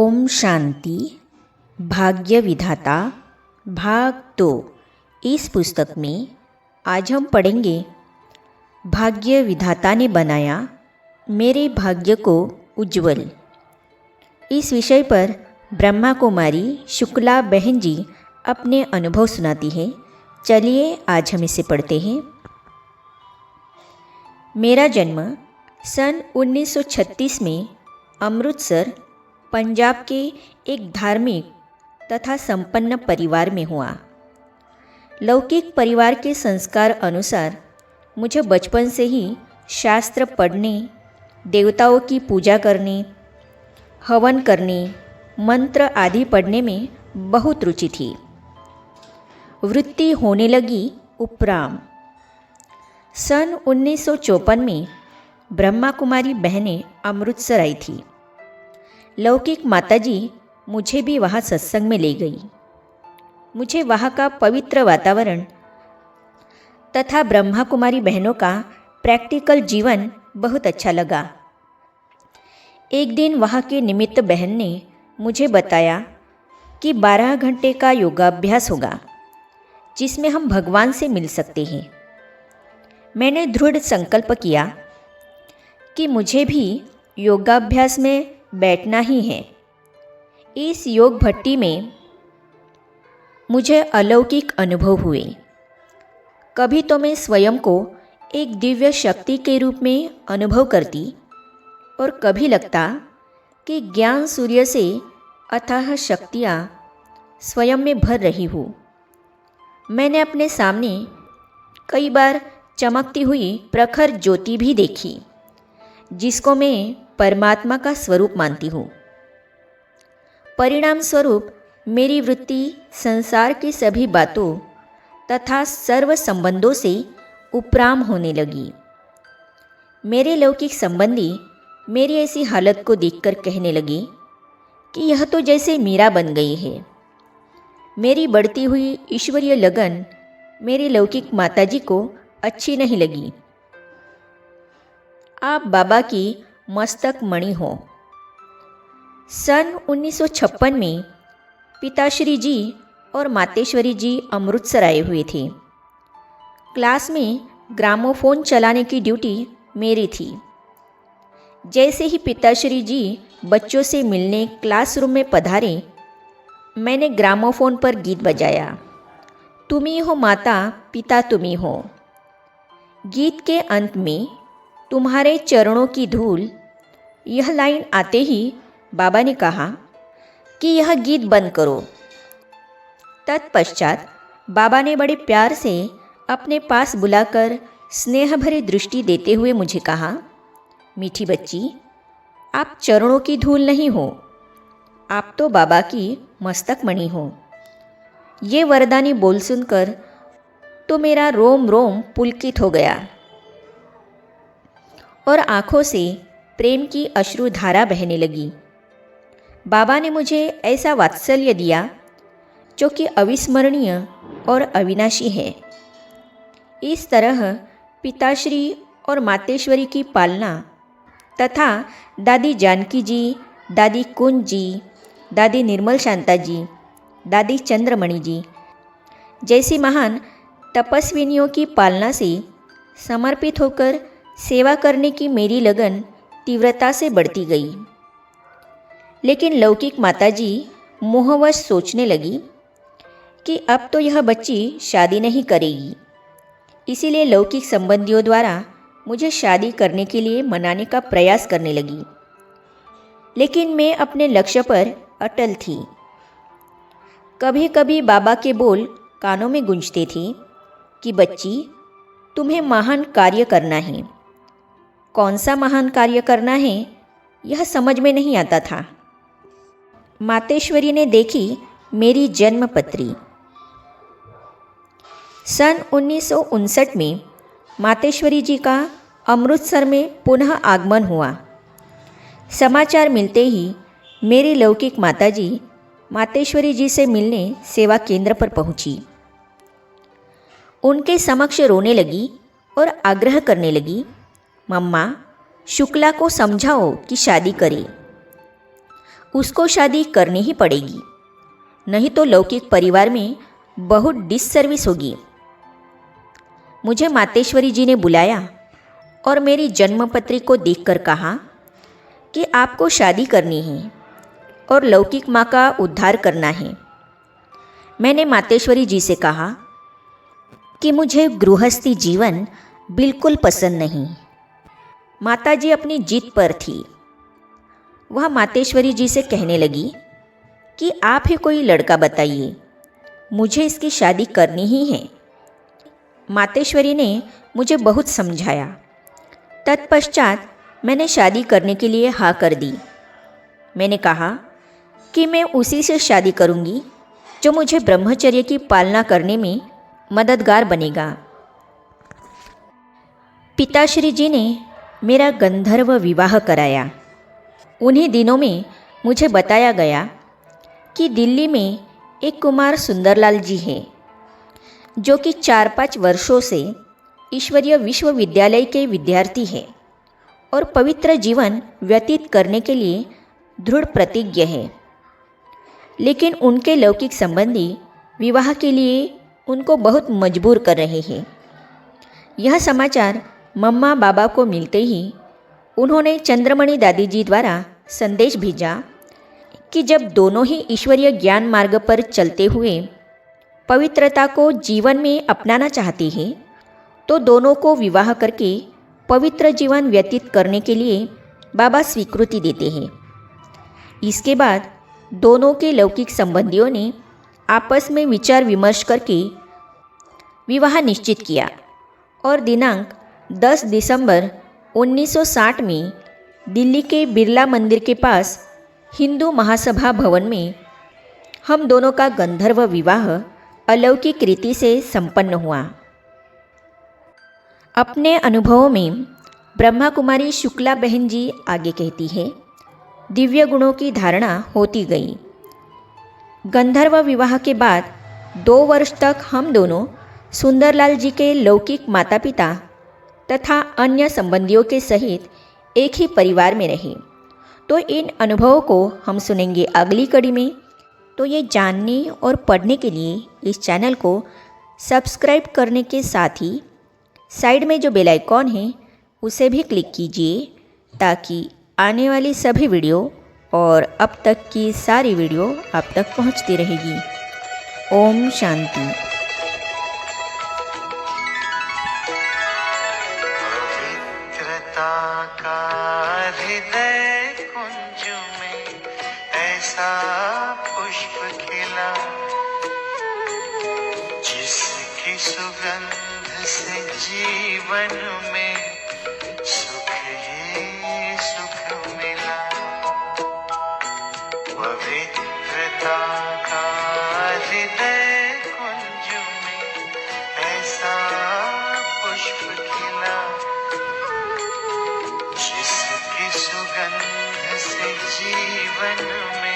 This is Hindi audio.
ओम शांति। भाग्य विधाता भाग 2। इस पुस्तक में आज हम पढ़ेंगे भाग्य विधाता ने बनाया मेरे भाग्य को उज्जवल। इस विषय पर ब्रह्मा कुमारी शुक्ला बहन जी अपने अनुभव सुनाती है। चलिए आज हम इसे पढ़ते हैं। मेरा जन्म सन 1936 में अमृतसर पंजाब के एक धार्मिक तथा संपन्न परिवार में हुआ। लौकिक परिवार के संस्कार अनुसार मुझे बचपन से ही शास्त्र पढ़ने, देवताओं की पूजा करने, हवन करने, मंत्र आदि पढ़ने में बहुत रुचि थी। वृत्ति होने लगी उपराम। सन 1954 में ब्रह्मा कुमारी बहनें अमृतसर आई थी। लौकिक माताजी मुझे भी वहाँ सत्संग में ले गई। मुझे वहाँ का पवित्र वातावरण तथा ब्रह्मा कुमारी बहनों का प्रैक्टिकल जीवन बहुत अच्छा लगा। एक दिन वहाँ के निमित्त बहन ने मुझे बताया कि 12 घंटे का योगाभ्यास होगा जिसमें हम भगवान से मिल सकते हैं। मैंने दृढ़ संकल्प किया कि मुझे भी योगाभ्यास में बैठना ही है। इस योग भट्टी में मुझे अलौकिक अनुभव हुए। कभी तो मैं स्वयं को एक दिव्य शक्ति के रूप में अनुभव करती और कभी लगता कि ज्ञान सूर्य से अथाह शक्तियाँ स्वयं में भर रही हूँ। मैंने अपने सामने कई बार चमकती हुई प्रखर ज्योति भी देखी जिसको मैं परमात्मा का स्वरूप मानती हूँ। परिणाम स्वरूप मेरी वृत्ति संसार की सभी बातों तथा सर्व संबंधों से उपराम होने लगी। मेरे लौकिक संबंधी मेरी ऐसी हालत को देखकर कहने लगे कि यह तो जैसे मीरा बन गई है। मेरी बढ़ती हुई ईश्वरीय लगन मेरी लौकिक माताजी को अच्छी नहीं लगी। आप बाबा की मस्तक मणि हो। सन 1956 में पिताश्री जी और मातेश्वरी जी अमृतसर आए हुए थे। क्लास में ग्रामोफोन चलाने की ड्यूटी मेरी थी। जैसे ही पिताश्री जी बच्चों से मिलने क्लासरूम में पधारे, मैंने ग्रामोफोन पर गीत बजाया, तुम्ही हो माता पिता तुम्ही हो। गीत के अंत में तुम्हारे चरणों की धूल, यह लाइन आते ही बाबा ने कहा कि यह गीत बंद करो। तत्पश्चात बाबा ने बड़े प्यार से अपने पास बुलाकर स्नेह भरी दृष्टि देते हुए मुझे कहा, मीठी बच्ची, आप चरणों की धूल नहीं हो, आप तो बाबा की मस्तक मणि हो। ये वरदानी बोल सुनकर तो मेरा रोम रोम पुलकित हो गया और आँखों से प्रेम की अश्रुधारा बहने लगी। बाबा ने मुझे ऐसा वात्सल्य दिया जो कि अविस्मरणीय और अविनाशी है। इस तरह पिताश्री और मातेश्वरी की पालना तथा दादी जानकी जी, दादी कुंज जी, दादी निर्मल शांता जी, दादी चंद्रमणि जी जैसी महान तपस्विनियों की पालना से समर्पित होकर सेवा करने की मेरी लगन तीव्रता से बढ़ती गई। लेकिन लौकिक माताजी मोहवश सोचने लगी कि अब तो यह बच्ची शादी नहीं करेगी, इसीलिए लौकिक संबंधियों द्वारा मुझे शादी करने के लिए मनाने का प्रयास करने लगी। लेकिन मैं अपने लक्ष्य पर अटल थी। कभी कभी बाबा के बोल कानों में गूंजते थे कि बच्ची, तुम्हें महान कार्य करना है। कौन सा महान कार्य करना है यह समझ में नहीं आता था। मातेश्वरी ने देखी मेरी जन्मपत्री। सन 1959 में मातेश्वरी जी का अमृतसर में पुनः आगमन हुआ। समाचार मिलते ही मेरी लौकिक माताजी मातेश्वरी जी से मिलने सेवा केंद्र पर पहुंची। उनके समक्ष रोने लगी और आग्रह करने लगी, मम्मा, शुक्ला को समझाओ कि शादी करे। उसको शादी करनी ही पड़ेगी, नहीं तो लौकिक परिवार में बहुत डिससर्विस होगी। मुझे मातेश्वरी जी ने बुलाया और मेरी जन्मपत्री को देखकर कहा कि आपको शादी करनी है और लौकिक माँ का उद्धार करना है। मैंने मातेश्वरी जी से कहा कि मुझे गृहस्थी जीवन बिल्कुल पसंद नहीं। माताजी अपनी जिद पर थी। वह मातेश्वरी जी से कहने लगी कि आप ही कोई लड़का बताइए, मुझे इसकी शादी करनी ही है। मातेश्वरी ने मुझे बहुत समझाया। तत्पश्चात मैंने शादी करने के लिए हाँ कर दी। मैंने कहा कि मैं उसी से शादी करूंगी जो मुझे ब्रह्मचर्य की पालना करने में मददगार बनेगा। पिताश्री जी ने मेरा गंधर्व विवाह कराया। उन्हीं दिनों में मुझे बताया गया कि दिल्ली में एक कुमार सुंदरलाल जी हैं, जो कि 4-5 वर्षों से ईश्वरीय विश्वविद्यालय के विद्यार्थी हैं और पवित्र जीवन व्यतीत करने के लिए दृढ़ प्रतिज्ञ है। लेकिन उनके लौकिक संबंधी विवाह के लिए उनको बहुत मजबूर कर रहे हैं। यह समाचार मम्मा बाबा को मिलते ही उन्होंने चंद्रमणि दादी जी द्वारा संदेश भेजा कि जब दोनों ही ईश्वरीय ज्ञान मार्ग पर चलते हुए पवित्रता को जीवन में अपनाना चाहते हैं, तो दोनों को विवाह करके पवित्र जीवन व्यतीत करने के लिए बाबा स्वीकृति देते हैं। इसके बाद दोनों के लौकिक संबंधियों ने आपस में विचार विमर्श करके विवाह निश्चित किया और दिनांक 10 दिसंबर 1960 में दिल्ली के बिरला मंदिर के पास हिंदू महासभा भवन में हम दोनों का गंधर्व विवाह अलौकिक रीति से संपन्न हुआ। अपने अनुभवों में ब्रह्मा कुमारी शुक्ला बहन जी आगे कहती है, दिव्य गुणों की धारणा होती गई। गंधर्व विवाह के बाद 2 वर्ष तक हम दोनों सुंदरलाल जी के लौकिक माता पिता तथा अन्य संबंधियों के सहित एक ही परिवार में रहे। तो इन अनुभवों को हम सुनेंगे अगली कड़ी में। तो ये जानने और पढ़ने के लिए इस चैनल को सब्सक्राइब करने के साथ ही साइड में जो बेल आइकॉन है उसे भी क्लिक कीजिए, ताकि आने वाली सभी वीडियो और अब तक की सारी वीडियो आप तक पहुंचती रहेगी। ओम शांति। का हृदय कुंज में ऐसा पुष्प खिला, जिसकी सुगंध से जीवन में सुख ही सुख मिला। पवित्रता का हृदय कुंज में ऐसा पुष्प खिला, जिसकी सुगंध से जीवन में